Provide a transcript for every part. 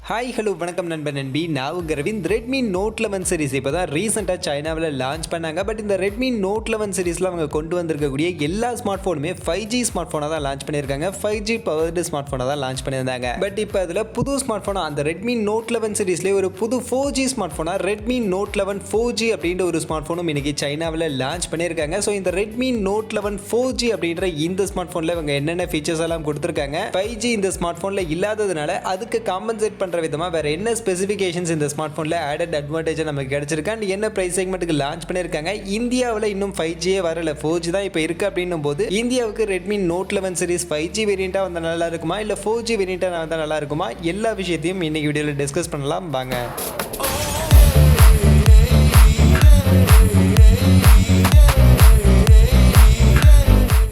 Hi hello வணக்கம் நண்பன் நண்பி. நான் உங்கள் ரவிந்த். ரெட்மி நோட் 11 சீரிஸ் இப்போ தான் ரீசெண்டாக சைனாவில் லான்ச் பண்ணாங்க. பட் இந்த ரெட்மி நோட் 11 சீரிஸில் அவங்க கொண்டு வந்திருக்கக்கூடிய எல்லா ஸ்மார்ட் ஃபோனுமே 5G ஸ்மார்ட் ஃபோனாக தான் லான்ச் பண்ணியிருக்காங்க. 5G பவர்டு ஸ்மார்ட் ஃபோனாக தான் லான்ச் பண்ணியிருந்தாங்க. பட் இப்போ அதில் புது ஸ்மார்ட் ஃபோனாக அந்த ரெட்மி நோட் 11 சீரிஸ்லேயே ஒரு புது 4G ஸ்மார்ட் ஃபோனாக ரெட்மி நோட் 11 4G அப்படின்ற ஒரு ஸ்மார்ட் ஃபோனும் இன்னைக்கு சைனாவில் லான்ச் பண்ணியிருக்காங்க. ஸோ இந்த ரெட்மி நோட் 11 4G அப்படின்ற இந்த ஸ்மார்ட் ஃபோனில் இவங்க என்னென்ன ஃபீச்சர்ஸ் எல்லாம் கொடுத்துருக்காங்க, 5G இந்த ஸ்மார்ட் ஃபோனில் இல்லாததுனால அதுக்கு காம்பன்சேட் பண்ணுற விதமாக வேற என்ன ஸ்பெசிஃபிகேஷன்ஸ் இந்த ஸ்மார்ட் ஃபோனில் ஆடட் அட்வான்டேஜ் நமக்கு கிடைச்சிருக்கு அண்ட் என்ன பிரைஸ் செக்மெண்ட்டுக்கு லான்ச் பண்ணியிருக்காங்க. இந்தியாவில் இன்னும் 5G வரல, 4G தான் இப்போ இருக்கு அப்படின்னும் போது இந்தியாவுக்கு ரெட்மி நோட் 11 சீரிஸ் 5G வேரியண்டா வந்தா நல்லா இருக்குமா இல்லை 4G வேரியண்டா வந்தா நல்லா இருக்குமா, எல்லா விஷயத்தையும் இன்னைக்கு வீடியோவில் டிஸ்கஸ் பண்ணலாம் வாங்க.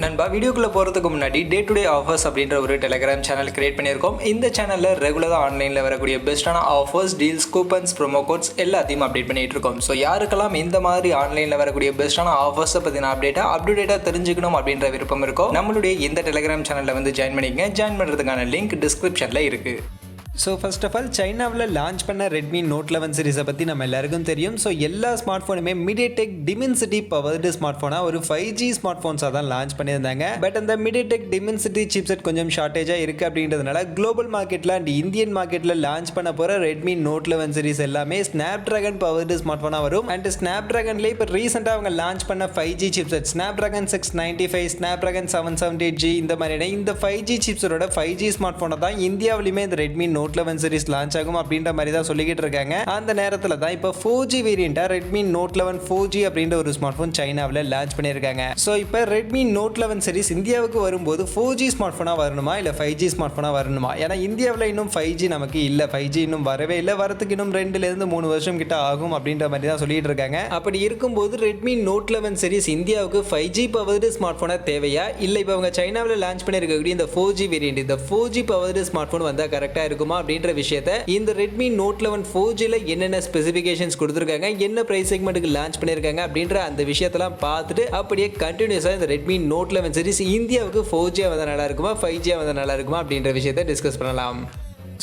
நண்பா, வீடியோக்குள்ளே போகிறதுக்கு முன்னாடி டே டு டே ஆஃபர்ஸ் அப்படின்ற ஒரு டெலிகிராம் சேனல் கிரியேட் பண்ணியிருக்கோம். இந்த சேனலில் ரெகுலராக ஆன்லைனில் வரக்கூடிய பெஸ்ட்டான offers, deals, coupons, promo quotes எல்லாத்தையும் அப்டேட் பண்ணிட்டு இருக்கோம். ஸோ யாருக்கெல்லாம் இந்த மாதிரி ஆன்லைனில் வரக்கூடிய பெஸ்ட்டான ஆஃபர்ஸை பற்றின அப்டேட்டாக தெரிஞ்சுக்கணும் அப்படின்ற விருப்பம் இருக்கோ நம்மளுடைய இந்த டெலிகிராம் சேனலில் வந்து ஜாயின் பண்ணிக்கங்க. ஜாயின் பண்ணுறதுக்கான லிங்க் டிஸ்கிரிப்ஷனில் இருக்குது. ஸோ ஃபர்ஸ்ட் ஆஃப் ஆல் சைனாவில் லான்ச் பண்ண ரெட்மி நோட் 11 சீரிஸை பற்றி நம்ம எல்லாருக்கும் தெரியும். ஸோ எல்லா ஸ்மார்ட் ஃபோனுமே Mediatek Dimensity பவர்டு ஸ்மார்ட் ஃபோனாக ஒரு 5G ஸ்மார்ட் ஃபோன்ஸாக தான் லான்ச் பண்ணியிருந்தாங்க. பட் அந்த Mediatek Dimensity சிப்செட் கொஞ்சம் ஷார்ட்டேஜாக இருக்குது அப்படின்றதுனால குளோபல் மார்க்கெட்டில் அண்ட் இந்தியன் மார்க்கெட்டில் லான்ச் பண்ண போகிற ரெட்மி நோட் 11 சீரிஸ் எல்லாமே Snapdragon பவர்டு ஸ்மார்ட் ஃபோனாக வரும். அண்ட் Snapdragonல இப்போ ரீசெண்டாக அவங்க லான்ச் பண்ண 5G chipset Snapdragon 695, Snapdragon 778G இந்த மாதிரியான இந்த 5G சிப்ஸோட 5G ஸ்மார்ட் ஃபோனை தான் இந்தியாவிலுமே இந்த ரெட்மி நோட் 11 சீரிஸ் லான்ச் ஆகும் அப்படின்ற மாதிரி தான் சொல்லிக்கிட்டு இருக்காங்க. அந்த நேரத்தில் தான் இப்போ 4G வேரியண்டா ரெட்மி நோட் 11 4G அப்படின்ற ஒரு ஸ்மார்ட் ஃபோன் சைனாவில் லான்ச் பண்ணியிருக்காங்க. ஸோ இப்போ ரெட்மி நோட் 11 சீரிஸ் இந்தியாவுக்கு வரும்போது 4G ஸ்மார்ட் ஃபோனாக வரணுமா இல்லை 5G ஸ்மார்ட் ஃபோனாக வரணுமா? ஏன்னா இந்தியாவில் இன்னும் 5G நமக்கு இல்லை, 5G இன்னும் வரவே இல்லை, வரத்துக்கு இன்னும் 2-3 வருஷம் கிட்ட ஆகும் அப்படின்ற மாதிரி தான் சொல்லிட்டு இருக்காங்க. அப்படி இருக்கும்போது ரெட்மி நோட் 11 சீரிஸ் இந்தியாவுக்கு 5G பவர்டு ஸ்மார்ட் ஃபோனாக தேவையா இல்லை இப்போ அவங்க சைனாவில் லான்ச் பண்ணியிருக்கக்கூடிய இந்த 4G வேரியண்ட், இந்த 4G பவர்டு ஸ்மார்ட் ஃபோன் வந்தால் கரெக்டாக இருக்குமா அப்படின்ற விஷயத்தை இந்த ரெட்மி நோட் 11 4Gல என்னென்ன ஸ்பெசிஃபிகேஷன்ஸ் கொடுத்துருக்காங்க, என்ன பிரைஸ் செக்மெண்ட்டுக்கு லான்ச் பண்ணியிருக்காங்க அப்படின்ற அந்த விஷயத்தெல்லாம் பார்த்துட்டு அப்படியே கண்டினியூஸாக இந்த ரெட்மி நோட் 11 சீரிஸ் இந்தியாவுக்கு 4G வந்தால் நல்லா இருக்குமா 5G வந்தால் நல்லா இருக்குமா அப்படின்ற விஷயத்தை டிஸ்கஸ் பண்ணலாம்.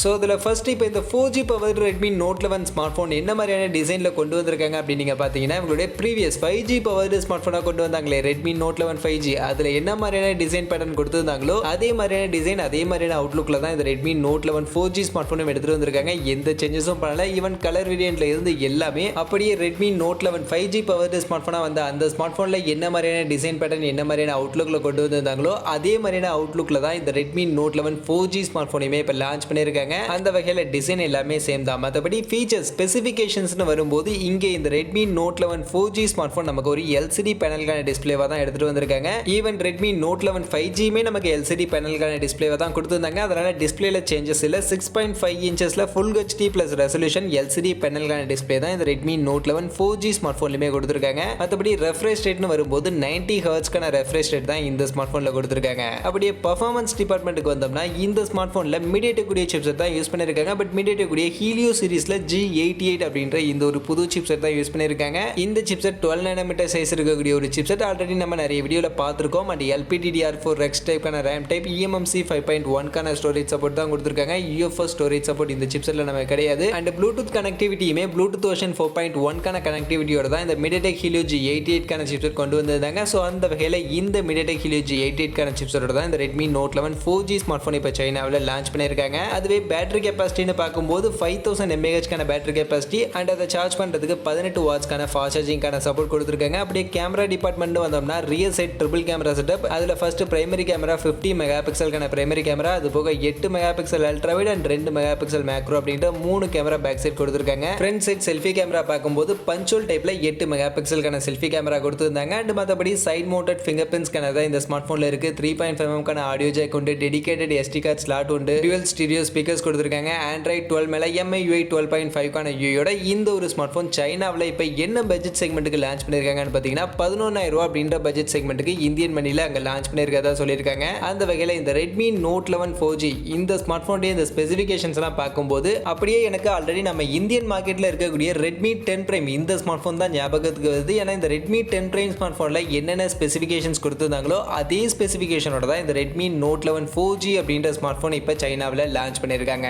ஸோ இதில் ஃபர்ஸ்ட் இப்போ இந்த 4G power Redmi note 11 smartphone என்ன மாதிரியான டிசைனில் கொண்டு வந்திருக்காங்க அப்படின்னு நீங்கள் பார்த்தீங்கன்னா இவங்களுடைய ப்ரீவியஸ் 5G பவர் ஸ்மார்ட் ஃபோனாக கொண்டு வந்தாங்களே ரெட்மி நோட் 11 5G, அதில் என்ன மாதிரியான டிசைன் பேட்டர்ன் கொடுத்துருந்தாங்களோ அதே மாதிரியான டிசைன் அதே மாதிரியான அவுட்லுக்கில் தான் இந்த ரெட்மி நோட் 11 4G ஸ்மார்ட் ஃபோனும் எடுத்துகிட்டு வந்திருக்காங்க. எந்த சேஞ்சஸும் பண்ணல. ஈவன் கலர் வேரியண்ட்ல இருந்து எல்லாமே அப்படியே Redmi note 11 5G power smart ஃபோனாக வந்த அந்த ஸ்மார்ட் ஃபோனில் என்ன மாதிரியான டிசைன் பேட்டர்ன் என்ன மாதிரியான அவுட்லுக்கில் கொண்டு வந்திருந்தாங்களோ அதே மாதிரியான அவுட்லுக்கில் தான் இந்த ரெட்மி நோட் 11 4G ஸ்மார்ட் ஃபோனையுமே இப்போ லான்ச் பண்ணியிருக்காங்க. அந்த வகையில் டிசைன் எல்லாமே சேம் தான். மற்றபடி ஃபீச்சர்ஸ் ஸ்பெசிஃபிகேஷன்ஸ்னு வரும்போது இங்கே இந்த Redmi note 11 4G smart phone நமக்கு ஒரு LCD பேனலுக்கான டிஸ்பிளேவாக தான் எடுத்துகிட்டு வந்திருக்காங்க. ஈவன் ரெட்மி நோட் 11 5Gமே நமக்கு LCD பேனலுக்கான டிஸ்பிளேவாக தான் கொடுத்துருந்தாங்க. அதனால டிஸ்பிளேல சேஞ்சஸ் இல்லை. 6.5 இன்ச்சஸில் full HD plus resolution LCD பேனலுக்கான டிஸ்பிளே தான் இந்த ரெட்மி நோட் 11 4G ஸ்மார்ட் ஃபோன்லையுமே கொடுத்துருக்காங்க. மற்றபடி ரெஃப்ரெஷ் ரேட்னு வரும்போது 90 ஹெர்ட்ஸ்க்கான ரெஃப்ரெஷ் ரேட் தான் இந்த ஸ்மார்ட் ஃபோனில் கொடுத்துருக்காங்க. அப்படியே பர்ஃபார்மன்ஸ் டிபார்ட்மெண்ட்டுக்கு வந்தோம்னா இந்த ஸ்மார்ட் ஃபோனில் Mediatek சிப்செட் தான் யூஸ் பண்ணியிருக்காங்க. பட் Mediatek ஹீலியோ சீரிஸ்ல G88 அப்படின்ற இந்த ஒரு புது சிப்செட் தான் யூஸ் பண்ணியிருக்காங்க. இந்த சிப்செட் 12 nm சைஸ் இருக்கக்கூடிய ஒரு சிப்செட். ஆல்ரெடி நம்ம நிறைய வீடியோல பார்த்திருக்கோம். அண்ட் LPDDR4 ரெக்ஸ் டைப்க்கான RAM டைப், eMMC 5.1க்கான ஸ்டோரேஜ் சப்போர்ட் தான் கொடுத்திருக்காங்க. UFS ஸ்டோரேஜ் சப்போர்ட் இந்த சிப்செட்ல நமக்கு கிடையாது. அண்ட் ப்ளூடூத் கனெக்டிவிட்டியுமே ப்ளூடூத் வெர்ஷன் 4.1க்கான கனெக்டிவிட்டியோட தான் இந்த Mediatek ஹீலியோ G88க்கான சிப்செட் கொண்டு வந்திருந்தாங்க. ஸோ அந்த வகையில் இந்த Mediatek ஹீலியோ G88க்கான சிப்செட்டோட தான் இந்த Redmi note 11 4G smart phone இப்போ சைனாவில் லான்ச் பண்ணியிருக்காங்க. அதுவே பேட்டரி கெப்பாசிட்டின்னு பார்க்கும்போது 5000 mAh பேட்டரி கெப்பாசிட்டி அண்ட் அதை சார்ஜ் பண்ணுறதுக்கு 18 வாட்ஸ்க்கான ஃபாஸ்ட் சார்ஜிங்கான சப்போர்ட் கொடுத்துருக்காங்க. அப்படியே கேமரா டிபார்ட்மெண்ட் வந்தோம்னா rear side triple camera setup. அதில் ஃபர்ஸ்ட் பிரைமரி கேமரா 50 மெகாபிக்சலுக்கான பிரைமரி கேமரா, அது போக 8 megapixel ultra wide and 2 megapixel macro அப்படின்ற 3 கேமரா பேக் சைட் கொடுத்துருக்காங்க. ஃப்ரண்ட் சைட் செல்ஃபி கேமரா பார்க்கும்போது பஞ்சோல் டைப்ல 8 மெகாபிக்சலுக்கான செல்ஃபி கேமரா கொடுத்துருந்தாங்க. அண்ட் மற்றபடி side mounted fingerprint scanner தான் இந்த ஸ்மார்ட் ஃபோனில் இருக்கு. 3.5mm ஆடியோ ஜாக் உண்டு, டெடிகேட்டட் SD கார்டு ஸ்லாட் உண்டு, டுவல் ஸ்டீரியோ ஸ்பீக்கர்ஸ் கொடுத்துருக்காங்க. Android 12 மேல MIUI 12.5க்கான யூஐயோட இந்த ஒரு ஸ்மார்ட் ஃபோன் சைனாவில் இப்போ என்ன பட்ஜெட் செக்மெண்ட்டுக்கு லான்ச் பண்ணியிருக்காங்கன்னு பார்த்தீங்கன்னா 11,000 ரூபா அப்படின்ற பட்ஜெட் செக்மெண்ட்டுக்கு இந்தியன் மணியில் அங்கே லான்ச் பண்ணியிருக்கதா சொல்லியிருக்காங்க. அந்த வகையில் இந்த ரெட்மி நோட் 11 4G இந்த ஸ்மார்ட் ஃபோனுடைய இந்த ஸ்பெசிஃபிகேஷன்ஸ் எல்லாம் பார்க்கும்போது அப்படியே எனக்கு ஆல்ரெடி நம்ம இந்தியன் மார்க்கெட்டில் இருக்கக்கூடிய ரெட்மி 10 Prime இந்த ஸ்மார்ட் ஃபோன் தான் ஞாபகத்துக்கு வருது. ஏன்னா இந்த ரெட்மி 10 Prime ஸ்மார்ட் ஃபோனில் என்னென்ன ஸ்பெசிஃபிகேஷன்ஸ் கொடுத்துருந்தாங்களோ அதே ஸ்பெசிஃபிகேஷனோட தான் இந்த ரெட்மி நோட் 11 4G அப்படின்ற ஸ்மார்ட் ஃபோன் இப்போ சைனாவில் லான்ச் பண்ணியிருக்காங்க.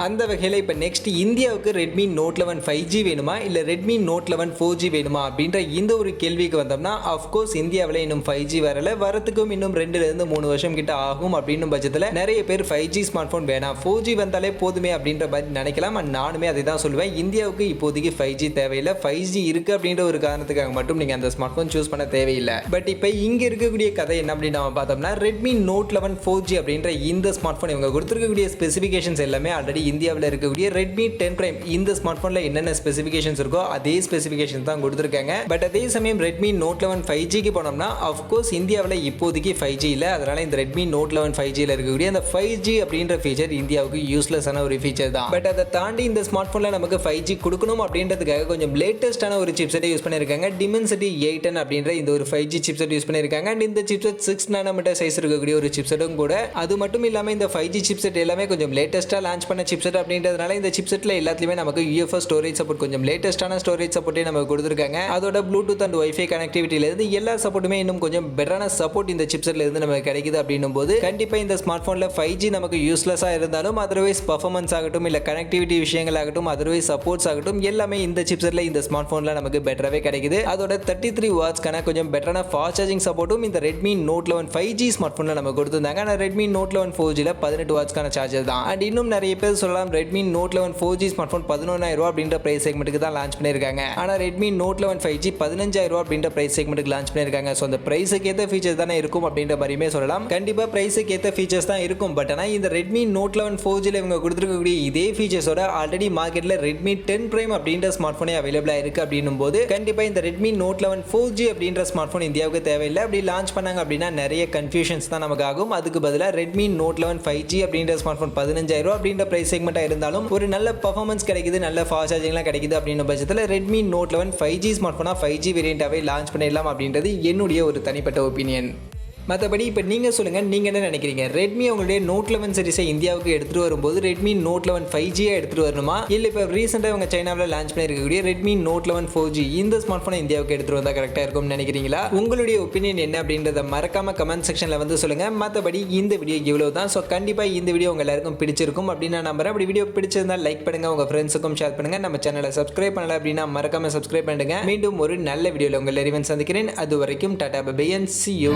அந்த வகையில் இப்போ நெக்ஸ்ட் இந்தியாவுக்கு ரெட்மி நோட் 11 5G வேணுமா இல்லை ரெட்மி நோட் 11 4G வேணுமா அப்படின்ற இந்த ஒரு கேள்விக்கு வந்தோம்னா அஃப்கோர்ஸ் இந்தியாவில் இன்னும் 5G வரல, வரத்துக்கும் இன்னும் 2-3 வருஷம் கிட்ட ஆகும் அப்படின்னு பட்சத்தில் நிறைய பேர் 5G ஸ்மார்ட் ஃபோன் வேணாம் 4G வந்தாலே போதுமே அப்படின்ற மாதிரி நினைக்கலாம். நானுமே அதை தான் சொல்லுவேன். இந்தியாவுக்கு இப்போதைக்கு 5G தேவையில்லை, 5G இருக்கு அப்படின்ற ஒரு காரணத்துக்காக மட்டும் நீங்கள் அந்த ஸ்மார்ட் ஃபோன் சூஸ் பண்ண தேவையில்லை. பட் இப்போ இங்கே இருக்கக்கூடிய கதை என்ன அப்படின்னு நம்ம பார்த்தோம்னா ரெட்மி நோட் 11 4G அப்படின்ற இந்த ஸ்மார்ட் ஃபோன் இவங்க கொடுத்துருக்கக்கூடிய ஸ்பெசிஃபிகேஷன்ஸ் எல்லாமே ஆல்ரெடி இந்தியாவில் இருக்கக்கூடிய ரெட்மி 10 Prime இந்த ஸ்மார்ட் ஃபோன்ல என்னென்ன ஸ்பெசிஃபிகேஷன்ஸ் இருக்கோ அதே ஸ்பெசிஃபிகேஷன்ஸ் தான் கொடுத்துருக்காங்க. பட் அதே சமயம் ரெட்மி நோட் 11 5G போனோம்னா அஃப்கோர்ஸ் இந்தியாவில் இப்போதைக்கு 5G இல்லை, அதனால இந்த ரெட்மி நோட் 11 5G இருக்கக்கூடிய அந்த 5G அப்படின்ற ஃபீச்சர் இந்தியாவுக்கு யூஸ்லெஸ்ஸான ஒரு ஃபீச்சர் தான். பட் அதை தாண்டி இந்த ஸ்மார்ட் ஃபோன்ல நமக்கு 5G கொடுக்கணும் அப்படின்றதுக்காக கொஞ்சம் லேட்டஸ்டான ஒரு சிப்செட்டை யூஸ் பண்ணியிருக்காங்க. Dimensity 810 அப்படின்ற இந்த ஒரு 5G சிப்செட் யூஸ் பண்ணியிருக்காங்க. அண்ட் இந்த சிப்செட் 6 நானோமீட்டர் சைஸ் இருக்கக்கூடிய ஒரு சிப்செட்டும் கூட. அது மட்டும் இல்லாமல் இந்த 5G சிப்செட் எல்லாமே கொஞ்சம் லேட்டஸ்ட்டாக லான்ச் பண்ண சிப்செட் அப்படின்றதுனால இந்த சிப்செட்ல எல்லாத்துலயுமே நமக்கு UFS ஸ்டோரேஜ் சப்போர்ட் கொஞ்சம் லேட்டஸ்டான ஸ்டோரேஜ் சப்போர்ட்டே நமக்கு கொடுத்துருக்காங்க. அதோட ப்ளூடூத் அண்ட் வைஃபை கனெக்டிவிட்டியில இருந்து எல்லா சப்போர்ட்டுமே இன்னும் கொஞ்சம் பெட்டரான சப்போர்ட் இந்த சிப்செட்ல இருந்து நமக்கு கிடைக்குது அப்படின்னும் போது கண்டிப்பா இந்த ஸ்மார்ட் போன்ல 5G நமக்கு யூஸ்லெஸ்ஸா இருந்தாலும் அதர்வைஸ் பர்ஃபார்மன்ஸ் ஆகட்டும் இல்ல கனெக்டிவிட்டி விஷயங்கள் ஆகட்டும் அதர்வைஸ் சப்போர்ட்ஸ் ஆகட்டும் எல்லாமே இந்த சிப்செட்ல இந்த ஸ்மார்ட் போன்ல நமக்கு பெட்டராகவே கிடைக்குது. அதோட 33 வாட்ஸ்க்கான கொஞ்சம் பெட்டரான ஃபாஸ்ட் சார்ஜிங் சப்போர்ட்டும் இந்த ரெட்மி நோட் 11 5G ஸ்மார்ட் போன்ல நமக்கு கொடுத்திருந்தாங்க. ஆனா ரெட்மி நோட் 11 4G 18 வாட்ஸ்க்கான சார்ஜர் தான். அண்ட் இன்னும் நிறைய பேர் சொல்லலாம் Redmi note 11 4G smart phone 11,000 ரூபாய் அப்படின்ற பிரைஸ் செக்மெண்ட்டுக்கு தான் லான்ச் பண்ணியிருக்காங்க. ஆனால் ரெட்மி நோட் 11 5G 15,000 ரூபாய் அப்படின்ற பிரைஸ் செக்மெண்ட்டுக்கு லான்ச் பண்ணியிருக்காங்க. ஸோ அந்த பிரைஸுக்கு ஏற்ற ஃபீச்சர்ஸ் தானே இருக்கும் அப்படின்ற மாதிரியுமே சொல்லலாம். கண்டிப்பாக பிரைஸுக்கு ஏற்ற ஃபீச்சர்ஸ் தான் இருக்கும். பட் ஆனால் இந்த ரெட்மி நோட் 11 4G இவங்க கொடுத்துருக்கக்கூடிய இதே ஃபீச்சர்ஸோட ஆல்ரெடி மார்க்கெட்டில் ரெட்மி 10 Prime அப்படின்ற ஸ்மார்ட் போனே அவைலபிளாக இருக்கு அப்படின்னும் போது கண்டிப்பாக இந்த ரெட்மி நோட் 11 4G அப்படின்ற ஸ்மார்ட் போன் இந்தியாவுக்கு தேவையில்லை. அப்படி லான்ச் பண்ணாங்க அப்படின்னா நிறைய கன்ஃபியூஷன்ஸ் தான் நமக்கு ஆகும். அதுக்கு பதிலாக ரெட்மி நோட் 11 5G அப்படின்ற ஸ்மார்ட் போன் 15,000 ரூபாய் அப்படின்ற பிரைஸ் செக்மெண்ட்டாக இருந்தாலும் ஒரு நல்ல பர்ஃபார்மன்ஸ் கிடைக்குது, நல்ல ஃபாஸ்ட் சார்ஜிங்லாம் கிடைக்குது அப்படின்ற பட்சத்தில் ரெட்மி நோட் 11 5G ஸ்மார்ட் ஃபோனாக 5G வேரியண்ட்டாகவே லான்ச் பண்ணிடலாம் அப்படின்றது என்னுடைய ஒரு தனிப்பட்ட ஒப்பீனியன். மற்றபடி இப்போ நீங்கள் சொல்லுங்கள், நீங்கள் என்ன நினைக்கிறீங்க? ரெட்மி அவங்களுடைய நோட் 11 சீரிஸை இந்தியாவுக்கு எடுத்துகிட்டு வரும்போது ரெட்மி நோட் 11 5G எடுத்துகிட்டு வரணுமா இல்லை இப்போ ரீசெண்டாக அவங்க சைனாவில் லான்ச் பண்ணியிருக்கக்கூடிய ரெட்மி நோட் 11 4G இந்த ஸ்மார்ட் ஃபோனை இந்தியாவுக்கு எடுத்துகிட்டு வந்தால் கரெக்டாக இருக்கும்னு நினைக்கிறீங்களா? உங்களுடைய ஒப்பீனியன் என்ன அப்படின்றத மறக்காம கமெண்ட் செக்ஷனில் வந்து சொல்லுங்கள். மற்றபடி இந்த வீடியோ இவ்வளோ தான். ஸோ கண்டிப்பாக இந்த வீடியோ உங்கள் எல்லாருக்கும் பிடிச்சிருக்கும் அப்படின்னு நான் நம்புறேன். அப்படி வீடியோ பிடிச்சிருந்தால் லைக் பண்ணுங்கள், உங்கள் ஃப்ரெண்ட்ஸுக்கும் ஷேர் பண்ணுங்கள். நம்ம சேனலை சப்ஸ்கிரைப் பண்ணல அப்படின்னா மறக்காம சப்ஸ்கிரைப் பண்ணுங்க. மீண்டும் ஒரு நல்ல வீடியோவில் உங்கள் எல்லாரையும் சந்திக்கிறேன். அது வரைக்கும் tata bye bye and see you.